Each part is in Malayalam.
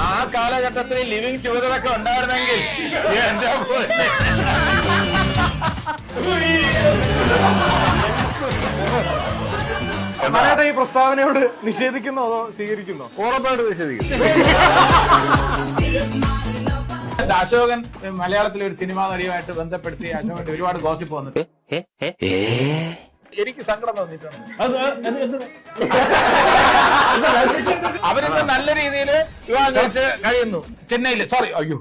ആ കാലഘട്ടത്തിൽ ലിവിങ് ടുഗദറൊക്കെ ഉണ്ടായിരുന്നെങ്കിൽ എന്റെ മലയാളം ഈ പ്രസ്താവനയോട് നിഷേധിക്കുന്നോ അതോ സ്വീകരിക്കുന്നോ? ഉറപ്പായിട്ട് നിഷേധിക്കും. അശോകൻ മലയാളത്തിലെ ഒരു സിനിമാ നടിയുമായിട്ട് ബന്ധപ്പെടുത്തി അശോകന്റെ ഒരുപാട് ഗോസിപ്പ് വന്നിട്ട് എനിക്ക് സങ്കടം തോന്നിയിട്ടുണ്ട്. അവരിന്ന് നല്ല രീതിയിൽ വിവാഹം കഴിച്ച് കഴിയുന്നു ചെന്നൈയില്. സോറി, അയ്യോ,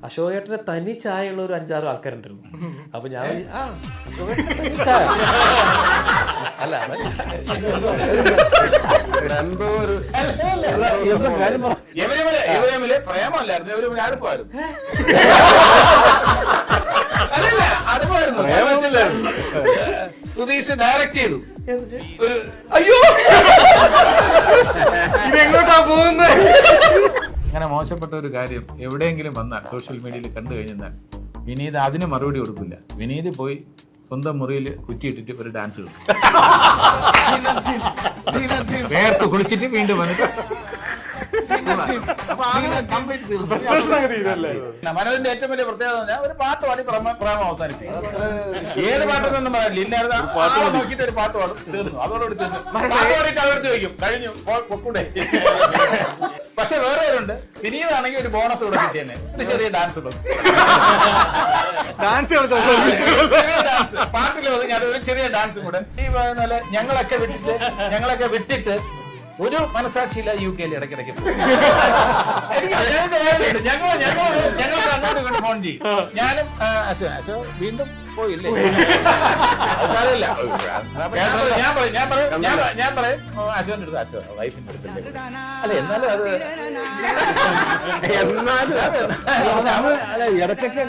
അശോകേട്ടന് തനി ചായ ഉള്ള ഒരു 5-6 ആൾക്കാരുണ്ടായിരുന്നു. അപ്പൊ ഞാൻ അല്ല ഇവരമില് പ്രേമല്ലായിരുന്നു, ഇവര് അടുപ്പമായിരുന്നു. സുധീഷ് ഡയറക്ട് ചെയ്തു ഒരു അയ്യോ ഇതെങ്ങോട്ടാ പോകുന്നത്? അങ്ങനെ മോശപ്പെട്ട ഒരു കാര്യം എവിടെയെങ്കിലും വന്നാൽ സോഷ്യൽ മീഡിയയിൽ കണ്ടു കഴിഞ്ഞാൽ വിനീത് അതിന് മറുപടി കൊടുക്കില്ല. വിനീത് പോയി സ്വന്തം മുറിയിൽ കുറ്റിയിട്ടിട്ട് ഒരു ഡാൻസ് കളിക്കും. വേർത്ത് കുളിച്ചിട്ട് വീണ്ടും വന്നിട്ട് മനോജിന്റെ ഏറ്റവും വലിയ പ്രത്യേകത ഒരു പാട്ട് പാടി പ്രേമം അവസാനിപ്പിക്കും. ഏത് പാട്ടൊന്നും പറയില്ല, ഇല്ലായിരുന്നു നോക്കിയിട്ട് ഒരു പാട്ട് പാടും, തീർന്നു. അതോടുകൂടി തീർന്നു. പാട്ട് പാടിയിട്ട് അതെടുത്ത് വയ്ക്കും, കഴിഞ്ഞു, പൊക്കൂടെ. പക്ഷെ വേറെ പേരുണ്ട്, വിനീതാണെങ്കിൽ ഒരു ബോണസ് കൂടെ കിട്ടിയെന്നെ, ഒരു ചെറിയ ഡാൻസ് ഇടും. പാട്ടിൽ ഒതുങ്ങി ഒരു ചെറിയ ഡാൻസും കൂടെ. ഈ പറയുന്ന ഞങ്ങളൊക്കെ വിട്ടിട്ട് ഒരു മനസാക്ഷിയില്ല UK-യിൽ ഇടയ്ക്കിടയ്ക്ക് ഞങ്ങൾ അങ്ങോട്ട് ഇങ്ങോട്ട് ഫോൺ ചെയ്യും. ഞാനും അശോ വീണ്ടും പോയില്ലേ, സാരമില്ല. ഞാൻ പറയും അശോന്റെ അടുത്ത്, അശോ വൈഫിന്റെ അടുത്തല്ലേ. അല്ല എന്നാലും അത് ഇടയ്ക്കൊക്കെ